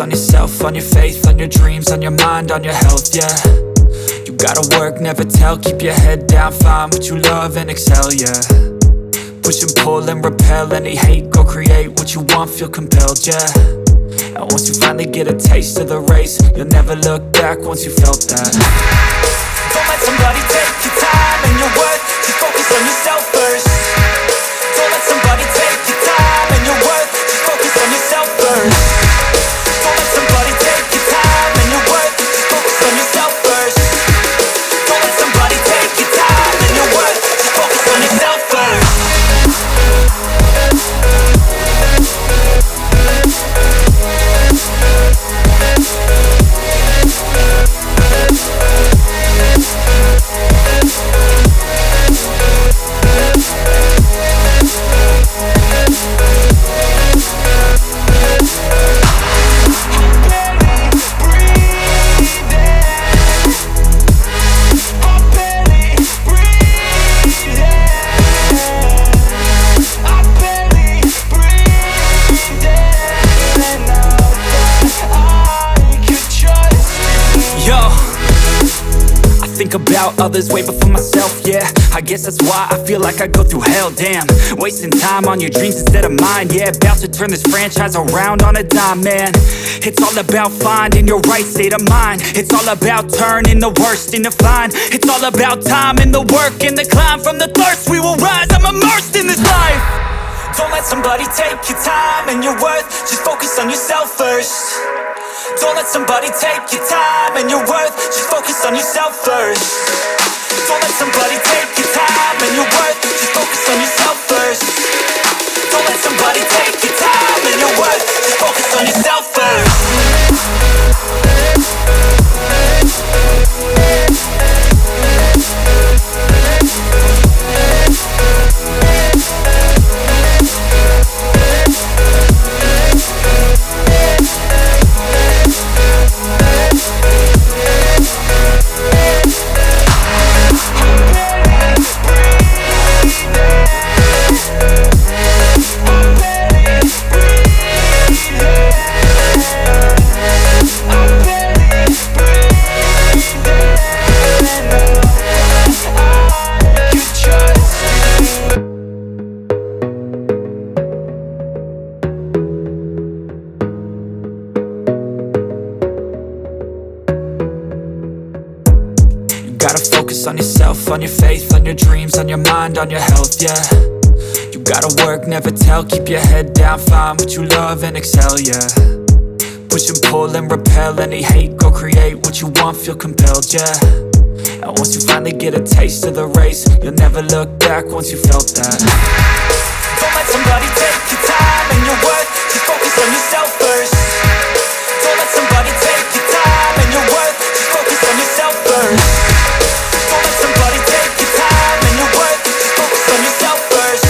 focus on yourself, on your faith, on your dreams, on your mind, on your health, yeah. You gotta work, never tell, keep your head down, find what you love and excel, yeah. Push and pull and repel any hate, go create what you want, feel compelled, yeah. And once you finally get a taste of the race, you'll never look back once you felt that. Don't let somebody take your time and your worth, just focus on yourself first. Don't let somebody take your time and your worth, just focus on yourself first. Don't let somebody take your time and your worth, just focus on yourself first. Don't let somebody take your time and your worth, just focus on yourself first. Think about others way before myself, yeah. I guess that's why I feel like I go through hell, damn. Wasting time on your dreams instead of mine, yeah. About to turn this franchise around on a dime, man. It's all about finding your right state of mind. It's all about turning the worst into fine. It's all about time and the work and the climb. From the thirst we will rise, I'm immersed in this life. Don't let somebody take your time and your worth, just focus on yourself first. Don't let somebody take your time and your worth, just focus on yourself first. Don't let somebody take your time and your worth, just focus on yourself first. Don't let somebody take your time and your worth, just focus on yourself first. Gotta focus on yourself, on your faith, on your dreams, on your mind, on your health, yeah. You gotta work, never tell, keep your head down, find what you love and excel, yeah. Push and pull and repel any hate, go create what you want, feel compelled, yeah. And once you finally get a taste of the race, you'll never look back once you felt that. Don't let somebody take your time and your worth, just focus on yourself first. Don't let somebody take your time and your worth, just focus on yourself first. Don't let somebody take your time and your worth, just focus on yourself first.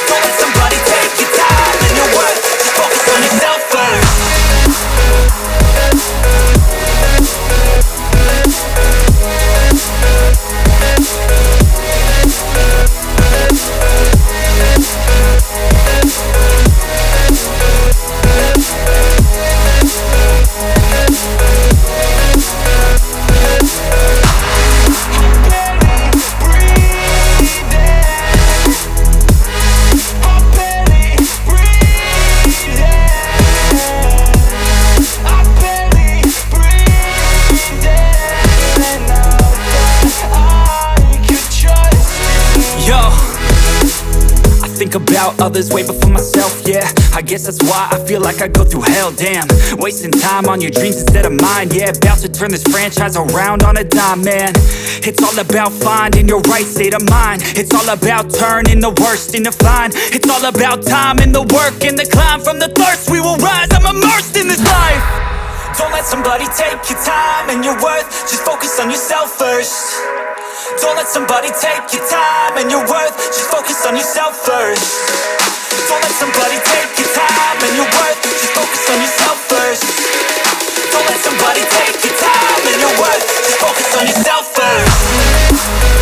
Don't let somebody take your time and your worth, just focus on yourself first. Think about others way before myself, yeah. I guess that's why I feel like I go through hell, damn. Wasting time on your dreams instead of mine, yeah. About to turn this franchise around on a dime, man. It's all about finding your right state of mind. It's all about turning the worst into fine. It's all about time and the work and the climb. From the thirst we will rise, I'm immersed in this life. Don't let somebody take your time and your worth, just focus on yourself first. Don't let somebody take your time and your worth, just focus on yourself first. Don't let somebody take your time and your worth, just focus on yourself first. Don't let somebody take your time and your worth, just focus on yourself first.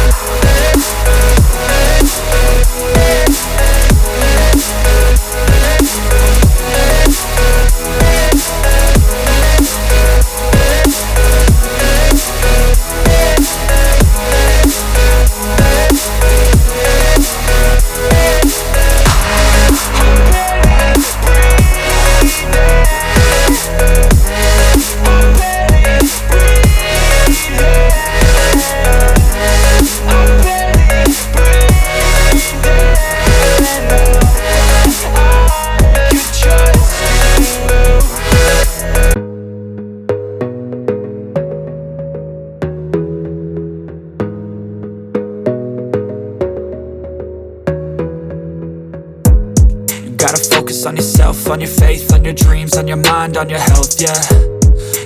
yourself, on your faith, on your dreams, on your mind, on your health, yeah.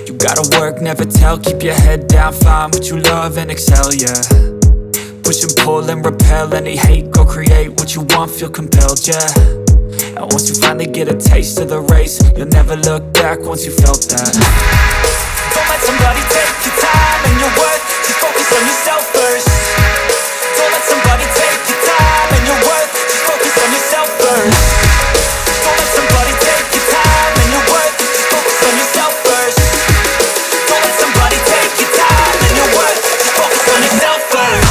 You gotta work, never tell, keep your head down, find what you love and excel, yeah. Push and pull and repel any hate, go create what you want, feel compelled, yeah. And once you finally get a taste of the race, you'll never look back once you felt that. Don't let somebody take your time and your worth, just focus on yourself first. Don't let somebody take your time and your worth, just focus on yourself first. Don't let somebody take your time and your worth, just focus on yourself first. Don't let somebody take your time and your worth, just focus on yourself first.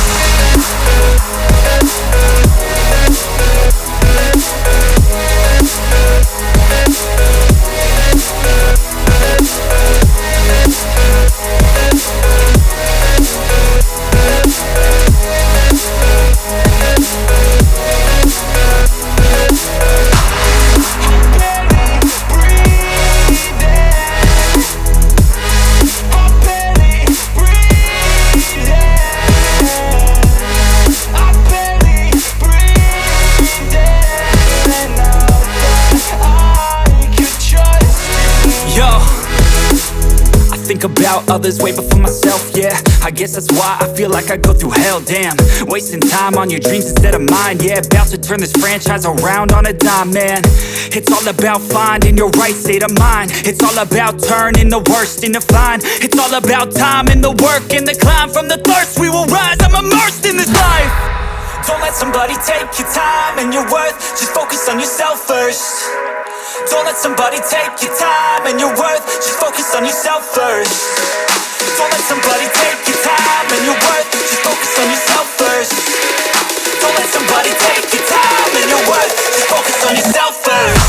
Think about others way before myself, yeah. I guess that's why I feel like I go through hell, damn. Wasting time on your dreams instead of mine, yeah. About to turn this franchise around on a dime, man. It's all about finding your right state of mind. It's all about turning the worst into fine. It's all about time and the work and the climb. From the thirst we will rise, I'm immersed in this life. Don't let somebody take your time and your worth, just focus on yourself first. Don't let somebody take your time and your worth, just focus on yourself first. Don't let somebody take your time and your worth, just focus on yourself first. Don't let somebody take your time and your worth, just focus on yourself first.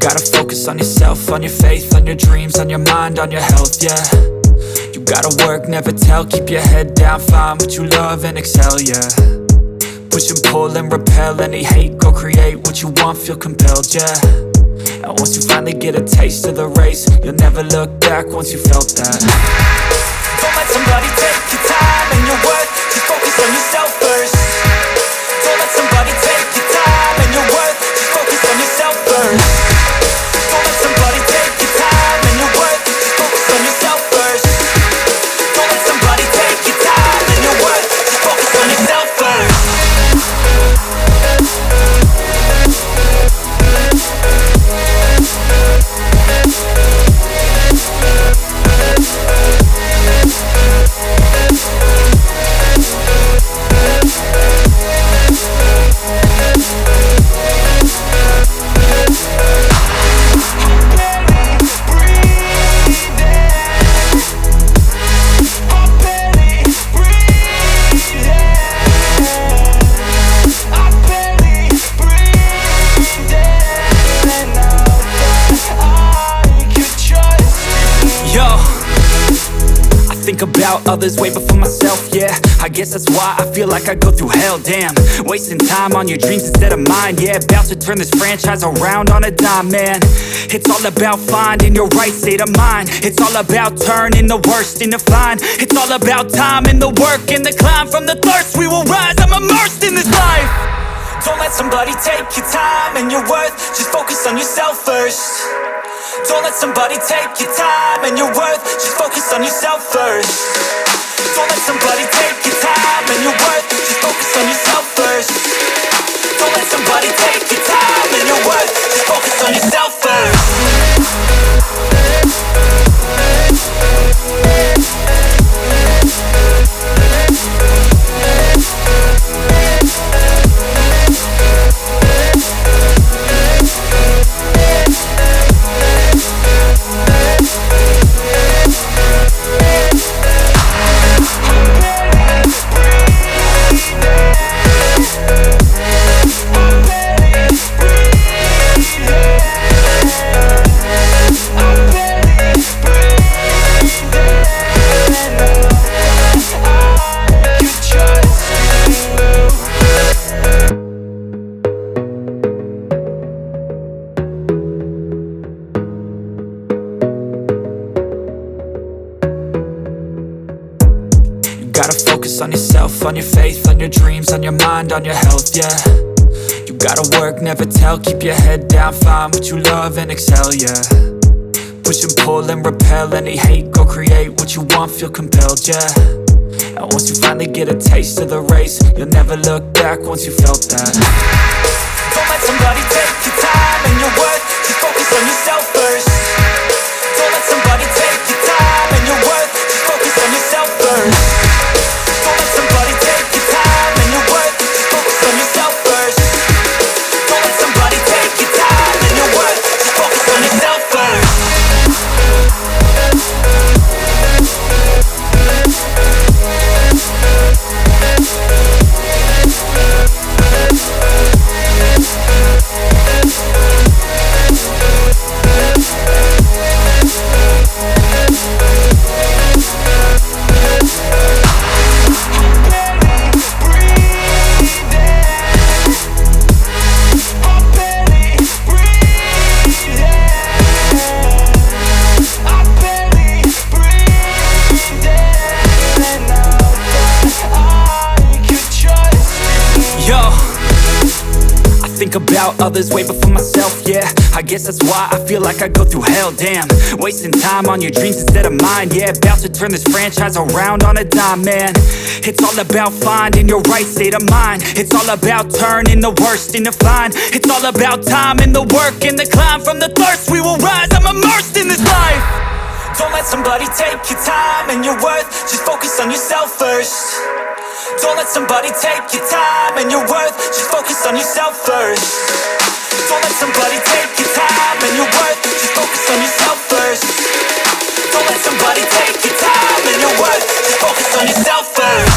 Gotta focus on yourself, on your faith, on your dreams, on your mind, on your health, yeah. You gotta work, never tell, keep your head down, find what you love and excel, yeah. Push and pull and repel any hate, go create what you want, feel compelled, yeah. And once you finally get a taste of the race, you'll never look back once you felt that. Don't let somebody take your time and your worth, just focus on yourself first. Don't let somebody take your time and your worth, just focus on yourself first. Don't let somebody take your time and your worth, just focus on yourself first. Don't let somebody take your time and your worth, just focus on yourself first. Think about others way before myself, yeah. I guess that's why I feel like I go through hell, damn. Wasting time on your dreams instead of mine, yeah. About to turn this franchise around on a dime, man. It's all about finding your right state of mind. It's all about turning the worst into fine. It's all about time and the work and the climb. From the thirst we will rise, I'm immersed in this life. Don't let somebody take your time and your worth, just focus on yourself first. Don't let somebody take your time and your worth, just focus on yourself first. Don't let somebody take your time and your worth, just focus on yourself first. Don't let somebody take your time and your worth, just focus on yourself first. focus on yourself, on your faith, on your dreams, on your mind, on your health, yeah. You gotta work, never tell, keep your head down, find what you love and excel, yeah. Push and pull and repel any hate, go create what you want, feel compelled, yeah. And once you finally get a taste of the race, you'll never look back once you felt that. Don't let somebody take your time and your worth, just focus on yourself first. Don't let somebody take your time and your worth, just focus on yourself first. Don't let somebody take your time and your worth, just focus on yourself first. Don't let somebody take your time and your worth, just focus on yourself first. Think about others way before myself, yeah. I guess that's why I feel like I go through hell, damn. Wasting time on your dreams instead of mine, yeah. About to turn this franchise around on a dime, man. It's all about finding your right state of mind. It's all about turning the worst into fine. It's all about time and the work and the climb. From the thirst we will rise, I'm immersed in this life. Don't let somebody take your time and your worth, just focus on yourself first. Don't let somebody take your time and your worth, just focus on yourself first. Don't let somebody take your time and your worth, just focus on yourself first. Don't let somebody take your time and your worth, just focus on yourself first.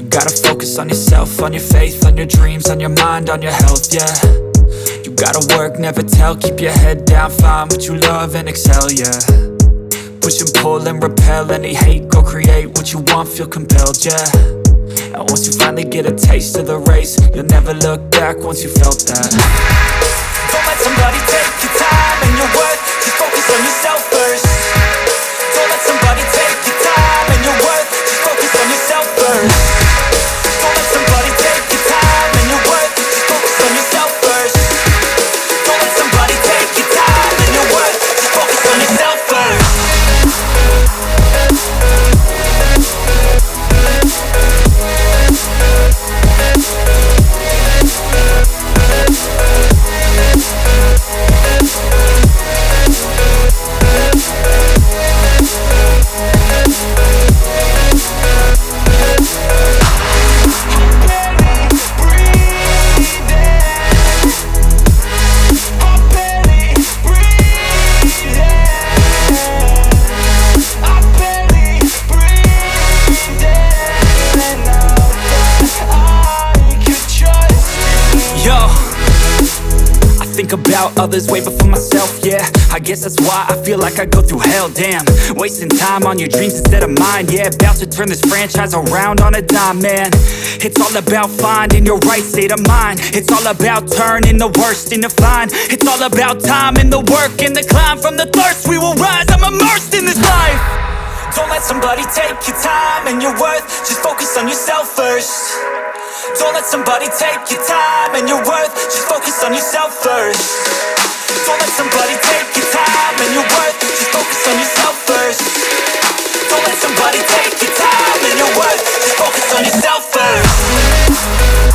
Gotta focus on yourself, on your faith, on your dreams, on your mind, on your health, yeah. You gotta work, never tell, keep your head down, find what you love and excel, yeah. Push and pull and repel any hate, go create what you want, feel compelled, yeah. And once you finally get a taste of the race, you'll never look back once you felt that. Don't let somebody take your time and your worth, just focus on yourself first. Don't let somebody take your time and your worth, just focus on yourself first. Don't let somebody take your time and your worth, just focus on yourself first. Don't let somebody take your time and your worth, just focus on yourself first. Think about others way before myself, yeah. I guess that's why I feel like I go through hell, damn. Wasting time on your dreams instead of mine, yeah. About to turn this franchise around on a dime, man. It's all about finding your right state of mind. It's all about turning the worst into fine. It's all about time and the work and the climb. From the thirst we will rise, I'm immersed in this life. Don't let somebody take your time and your worth, just focus on yourself first. Don't let somebody take your time and your worth, just focus on yourself first. Don't let somebody take your time and your worth, just focus on yourself first. Don't let somebody take your time and your worth, just focus on yourself first.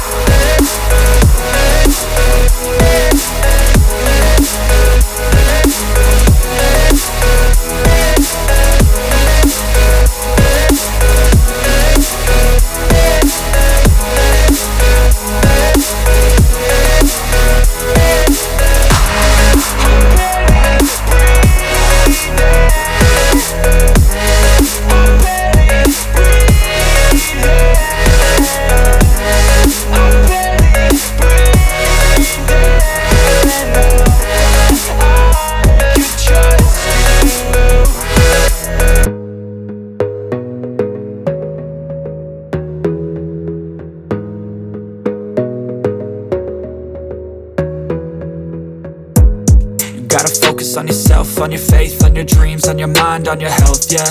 focus on yourself, on your faith, on your dreams, on your mind, on your health, yeah.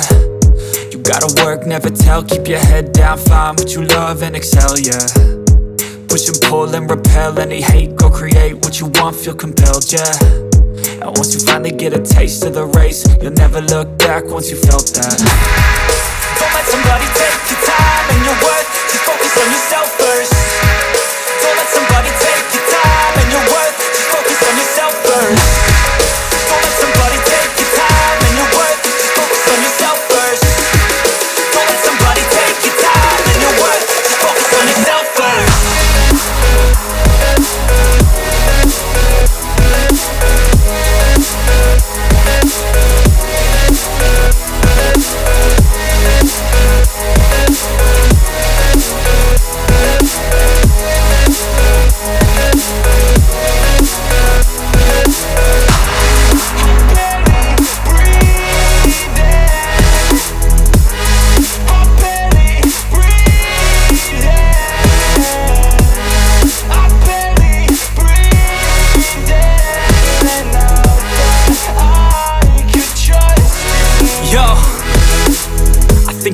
You gotta work, never tell, keep your head down, find what you love and excel, yeah. Push and pull and repel any hate, go create what you want, feel compelled, yeah. And once you finally get a taste of the race, you'll never look back once you felt that. Don't let somebody take your time and your worth, just focus on yourself first. Don't let somebody take your time and your worth, just focus on yourself first. Don't let somebody take your time and your worth, just focus on yourself first. Don't let somebody take your time and your worth, just focus on yourself first.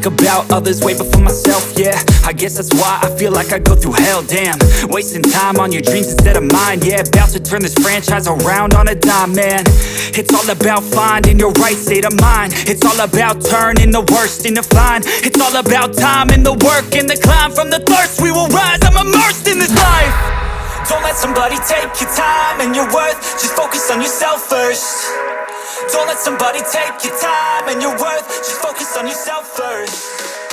About others way before myself, yeah. I guess that's why I feel like I go through hell, damn. Wasting time on your dreams instead of mine, yeah. About to turn this franchise around on a dime, man. It's all about finding your right state of mind. It's all about turning the worst into fine. It's all about time and the work and the climb. From the thirst we will rise, I'm immersed in this life. Don't let somebody take your time and your worth, just focus on yourself first. Don't let somebody take your time and your worth, just focus on yourself first.